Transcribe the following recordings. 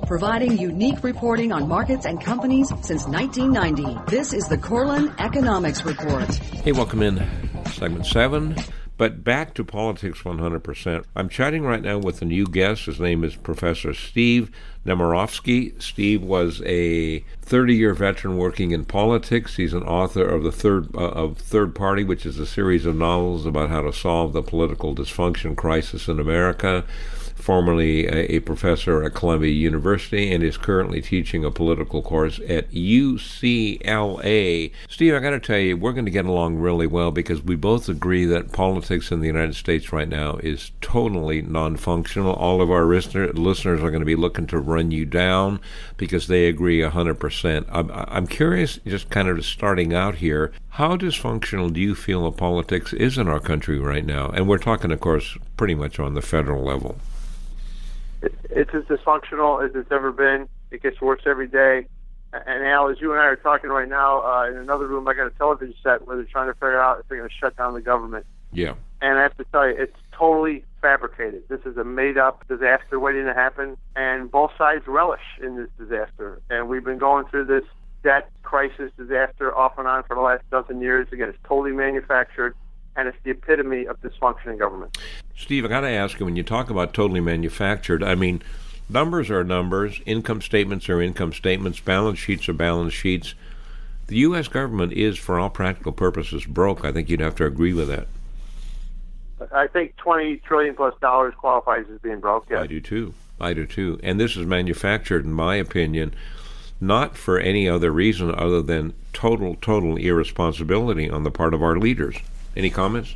providing unique reporting on markets and companies since 1990. This is the Korelin Economics Report. Hey, welcome in segment 7. But back to Politics 100%. I'm chatting right now with a new guest. His name is Professor Steve Nemerovski. Steve was a 30-year veteran working in politics. He's an author of Third Party, which is a series of novels about how to solve the political dysfunction crisis in America. Formerly a professor at Columbia University, and is currently teaching a political course at UCLA. Steve, I got to tell you, we're going to get along really well because we both agree that politics in the United States right now is totally non-functional. All of our listeners are going to be looking to run you down because they agree 100%. I'm curious, just kind of starting out here, how dysfunctional do you feel that politics is in our country right now? And we're talking, of course, pretty much on the federal level. It's as dysfunctional as it's ever been. It gets worse every day. And Al, as you and I are talking right now, in another room, I got a television set where they're trying to figure out if they're going to shut down the government. Yeah. And I have to tell you, it's totally fabricated. This is a made-up disaster waiting to happen, and both sides relish in this disaster. And we've been going through this debt crisis disaster off and on for the last dozen years. Again, it's totally manufactured, and it's the epitome of dysfunction in government. Steve, I got to ask you, when you talk about totally manufactured, I mean, numbers are numbers, income statements are income statements, balance sheets are balance sheets. The U.S. government is, for all practical purposes, broke. I think you'd have to agree with that. I think $20 trillion plus qualifies as being broke, yes. I do too. And this is manufactured, in my opinion, not for any other reason other than total irresponsibility on the part of our leaders. Any comments?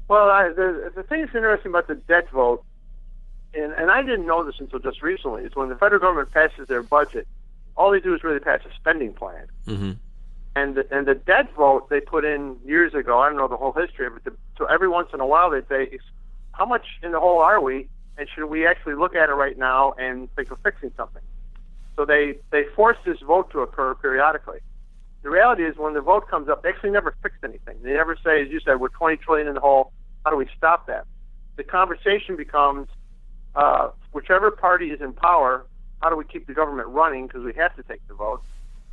Well, the thing that's interesting about the debt vote, and I didn't know this until just recently, is when the federal government passes their budget, all they do is really pass a spending plan. Mm-hmm. And the debt vote they put in years ago, I don't know the whole history of it, so every once in a while they say, how much in the hole are we, and should we actually look at it right now and think of fixing something? So they force this vote to occur periodically. The reality is when the vote comes up, they actually never fix anything. They never say, as you said, we're $20 trillion in the hole, how do we stop that? The conversation becomes, whichever party is in power, how do we keep the government running because we have to take the vote?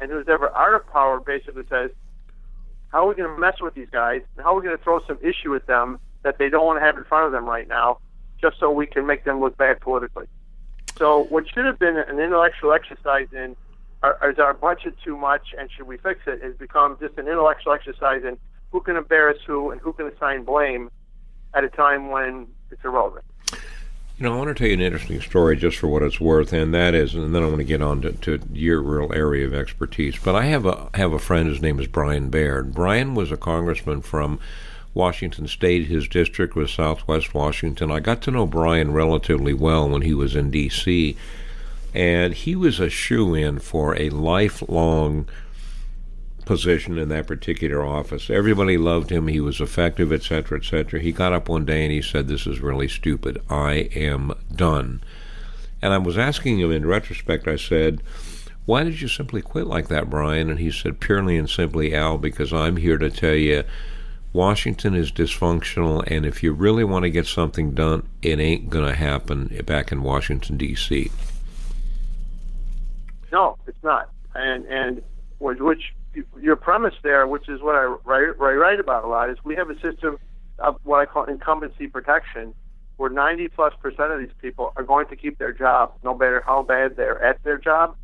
And who's ever out of power basically says, how are we going to mess with these guys? And how are we going to throw some issue with them that they don't want to have in front of them right now just so we can make them look bad politically? So what should have been an intellectual exercise in is our budget too much and should we fix it has become just an intellectual exercise in who can embarrass who and who can assign blame at a time when it's irrelevant. You know, I want to tell you an interesting story just for what it's worth, and that is, and then I want to get on to your real area of expertise. But I have a friend, his name is Brian Baird. Brian was a congressman from Washington State. His district was Southwest Washington. I got to know Brian relatively well when he was in D.C., and he was a shoo-in for a lifelong position in that particular office. Everybody loved him. He was effective, et cetera, et cetera. He got up one day and he said, this is really stupid. I am done. And I was asking him in retrospect, I said, why did you simply quit like that, Brian? And he said, purely and simply, Al, because I'm here to tell you Washington is dysfunctional, and if you really want to get something done, it ain't going to happen back in Washington, D.C. No, it's not. And which your premise there, which is what I write about a lot, is we have a system of what I call incumbency protection, where 90+% of these people are going to keep their job, no matter how bad they're at their job.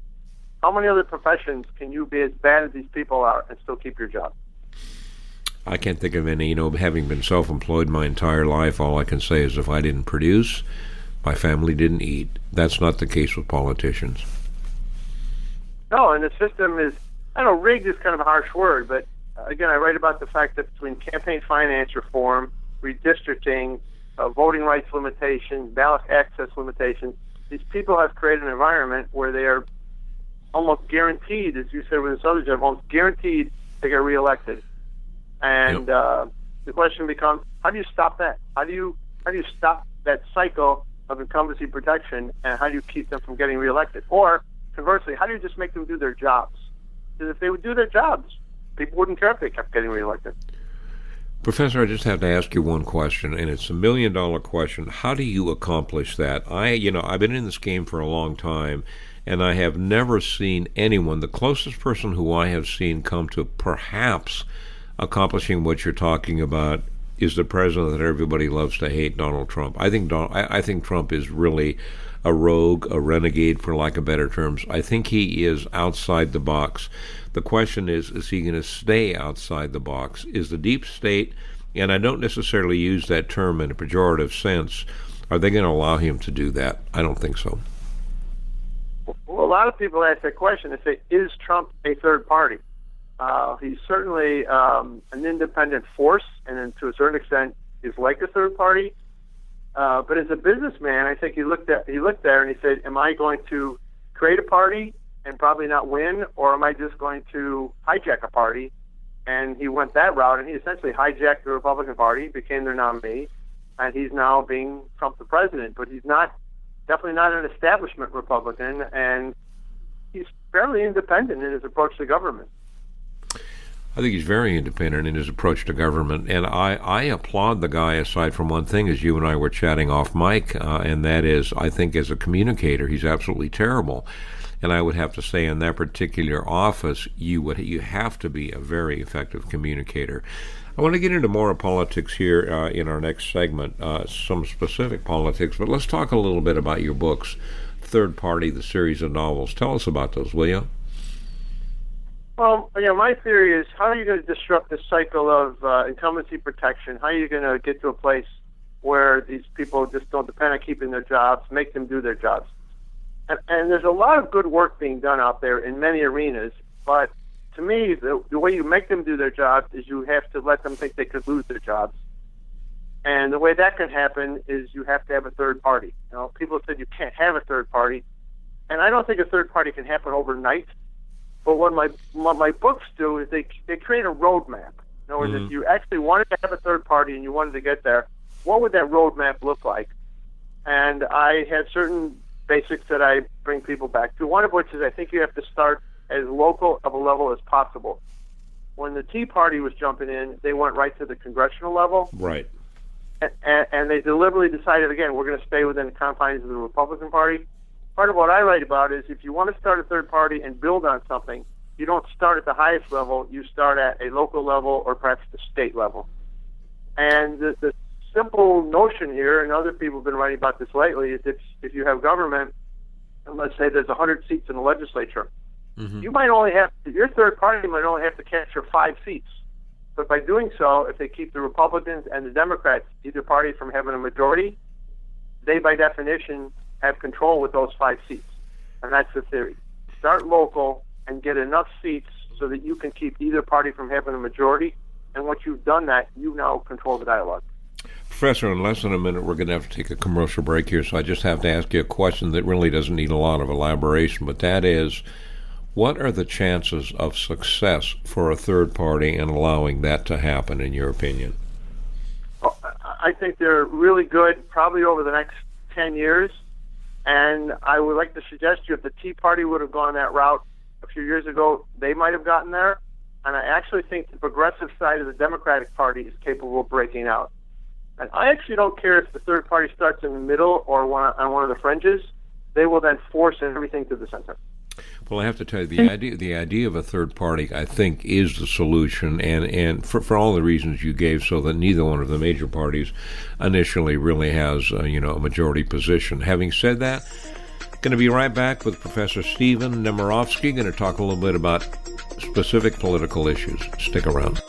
How many other professions can you be as bad as these people are and still keep your job? I can't think of any. You know, having been self-employed my entire life, all I can say is if I didn't produce, my family didn't eat. That's not the case with politicians. No, and the system is, I don't know, rigged is kind of a harsh word, but again, I write about the fact that between campaign finance reform, redistricting, voting rights limitations, ballot access limitations, these people have created an environment where they are almost guaranteed, as you said with this other gentleman, almost guaranteed to get reelected. And the question becomes, how do you stop that? How do you stop that cycle of incumbency protection, and how do you keep them from getting reelected? Or conversely, how do you just make them do their jobs? Because if they would do their jobs, people wouldn't care if they kept getting reelected. Professor, I just have to ask you one question, and it's $1 million question. How do you accomplish that? I've been in this game for a long time, and I have never seen anyone, the closest person who I have seen come to perhaps accomplishing what you're talking about is the president that everybody loves to hate, Donald Trump. I think Trump is really a rogue, a renegade, for lack of better terms. I think he is outside the box. The question is he going to stay outside the box? Is the deep state, and I don't necessarily use that term in a pejorative sense, are they going to allow him to do that? I don't think so. Well, a lot of people ask that question. They say, is Trump a third party? He's certainly an independent force, and then to a certain extent is like a third party. But as a businessman, I think he looked there and he said, am I going to create a party and probably not win, or am I just going to hijack a party? And he went that route, and he essentially hijacked the Republican Party, became their nominee, and he's now being Trump the president. But he's definitely not an establishment Republican, and he's fairly independent in his approach to government. I think he's very independent in his approach to government, and I applaud the guy, aside from one thing, as you and I were chatting off mic, and that is, I think as a communicator, he's absolutely terrible. And I would have to say, in that particular office, you have to be a very effective communicator. I want to get into more politics here in our next segment, some specific politics, but let's talk a little bit about your books, Third Party, the series of novels. Tell us about those, will you? Well, my theory is, how are you going to disrupt this cycle of incumbency protection? How are you going to get to a place where these people just don't depend on keeping their jobs, make them do their jobs? And there's a lot of good work being done out there in many arenas, but to me, the way you make them do their jobs is you have to let them think they could lose their jobs. And the way that can happen is you have to have a third party. People said you can't have a third party, and I don't think a third party can happen overnight. But what my books do is they create a roadmap. In other words, if you actually wanted to have a third party and you wanted to get there, what would that roadmap look like? And I have certain basics that I bring people back to, one of which is I think you have to start as local of a level as possible. When the Tea Party was jumping in, they went right to the congressional level. Right. And they deliberately decided, again, we're going to stay within the confines of the Republican Party. Part of what I write about is if you want to start a third party and build on something, you don't start at the highest level, you start at a local level or perhaps the state level. And the simple notion here, and other people have been writing about this lately, is if you have government, and let's say there's 100 seats in the legislature, you might only have, your third party might only have to capture 5 seats. But by doing so, if they keep the Republicans and the Democrats, either party, from having a majority, they by definition have control with those 5 seats. And that's the theory. Start local and get enough seats so that you can keep either party from having a majority. And once you've done that, you now control the dialogue. Professor, in less than a minute, we're going to have to take a commercial break here, so I just have to ask you a question that really doesn't need a lot of elaboration, but that is, what are the chances of success for a third party and allowing that to happen, in your opinion? Well, I think they're really good, probably over the next 10 years. And I would like to suggest to you, if the Tea Party would have gone that route a few years ago, they might have gotten there. And I actually think the progressive side of the Democratic Party is capable of breaking out. And I actually don't care if the third party starts in the middle or on one of the fringes. They will then force everything to the center. Well, I have to tell you, the idea of a third party, I think, is the solution, and for all the reasons you gave, so that neither one of the major parties initially really has a majority position. Having said that, going to be right back with Professor Steven Nemerovski, going to talk a little bit about specific political issues. Stick around.